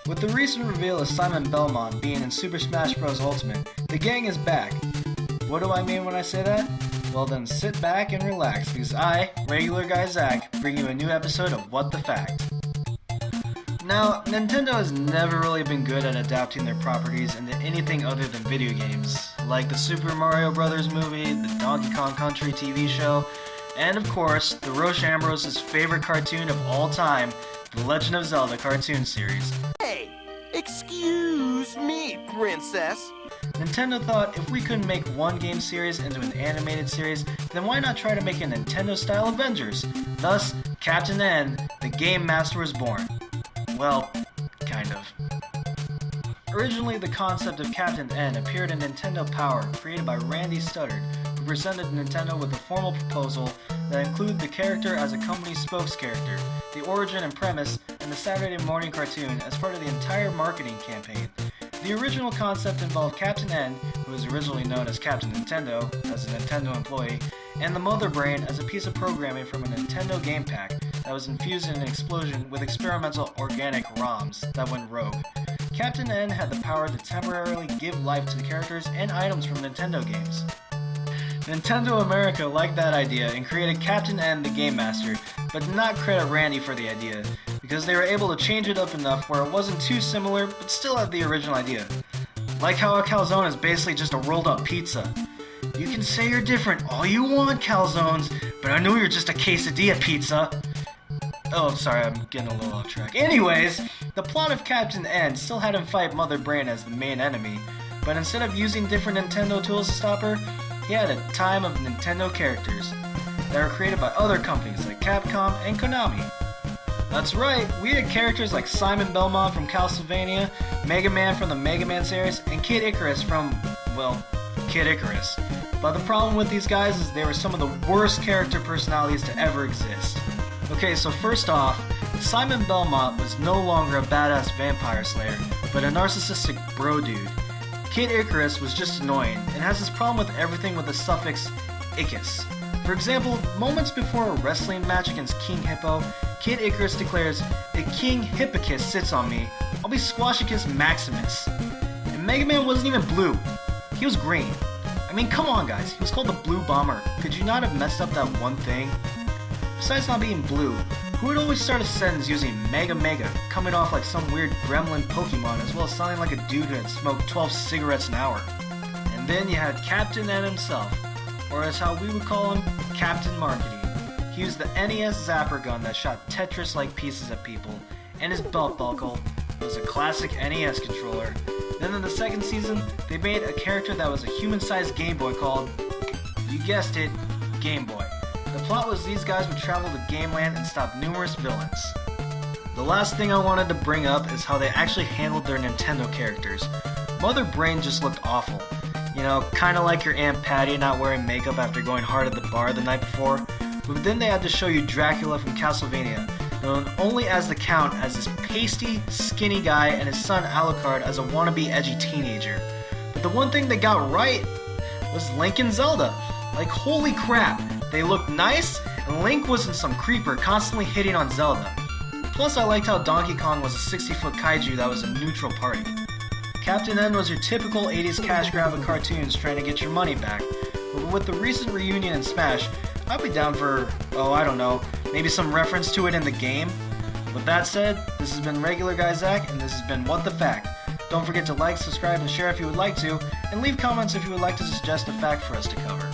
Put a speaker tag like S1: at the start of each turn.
S1: With the recent reveal of Simon Belmont being in Super Smash Bros. Ultimate, the gang is back. What do I mean when I say that? Well then sit back and relax, because I, regular Guy Zac, bring you a new episode of What the Fact. Now, Nintendo has never really been good at adapting their properties into anything other than video games, like the Super Mario Bros. Movie, the Donkey Kong Country TV show, and of course, the Roche Ambrose's favorite cartoon of all time, The Legend of Zelda cartoon series.
S2: Hey, excuse me, princess.
S1: Nintendo thought if we couldn't make one game series into an animated series, then why not try to make a Nintendo-style Avengers? Thus, Captain N, the Game Master, was born. Well, kind of. Originally, the concept of Captain N appeared in Nintendo Power, created by Randy Studdard, who presented Nintendo with a formal proposal that included the character as a company spokes-character, the origin and premise, and the Saturday morning cartoon as part of the entire marketing campaign. The original concept involved Captain N, who was originally known as Captain Nintendo, as a Nintendo employee, and the Mother Brain as a piece of programming from a Nintendo game pack that was infused in an explosion with experimental organic ROMs that went rogue. Captain N had the power to temporarily give life to the characters and items from Nintendo games. Nintendo America liked that idea and created Captain N the Game Master, but did not credit Randy for the idea, because they were able to change it up enough where it wasn't too similar, but still had the original idea. Like how a calzone is basically just a rolled up pizza. You can say you're different all you want, calzones, but I know you're just a quesadilla pizza. Oh, sorry, I'm getting a little off track. Anyways, the plot of Captain N still had him fight Mother Brain as the main enemy, but instead of using different Nintendo tools to stop her, he had a time of Nintendo characters that were created by other companies like Capcom and Konami. That's right, we had characters like Simon Belmont from Castlevania, Mega Man from the Mega Man series, and Kid Icarus from, well, Kid Icarus. But the problem with these guys is they were some of the worst character personalities to ever exist. Okay, so first off, Simon Belmont was no longer a badass vampire slayer, but a narcissistic bro dude. Kid Icarus was just annoying, and has this problem with everything with the suffix "icus." For example, moments before a wrestling match against King Hippo, Kid Icarus declares, "If King Hippicus sits on me, I'll be Squashicus Maximus." And Mega Man wasn't even blue, he was green. I mean, come on guys, he was called the Blue Bomber. Could you not have messed up that one thing? Besides not being blue, who would always start a sentence using Mega Mega, coming off like some weird gremlin Pokemon, as well as sounding like a dude who had smoked 12 cigarettes an hour? And then you had Captain N himself, or as how we would call him, Captain Marketing. He used the NES Zapper gun that shot Tetris-like pieces at people, and his belt buckle was a classic NES controller. Then in the second season, they made a character that was a human-sized Game Boy called, you guessed it, Game Boy. The plot was these guys would travel to Gameland and stop numerous villains. The last thing I wanted to bring up is how they actually handled their Nintendo characters. Mother Brain just looked awful. You know, kinda like your Aunt Patty not wearing makeup after going hard at the bar the night before. But then they had to show you Dracula from Castlevania, known only as the Count, as this pasty, skinny guy, and his son Alucard as a wannabe edgy teenager. But the one thing they got right was Link and Zelda. Like, holy crap, they looked nice, and Link wasn't some creeper constantly hitting on Zelda. Plus, I liked how Donkey Kong was a 60-foot kaiju that was a neutral party. Captain N was your typical 80s cash grab of cartoons trying to get your money back, but with the recent reunion in Smash, I'd be down for, I don't know, maybe some reference to it in the game. With that said, this has been Regular Guy Zac, and this has been What the Fact. Don't forget to like, subscribe, and share if you would like to, and leave comments if you would like to suggest a fact for us to cover.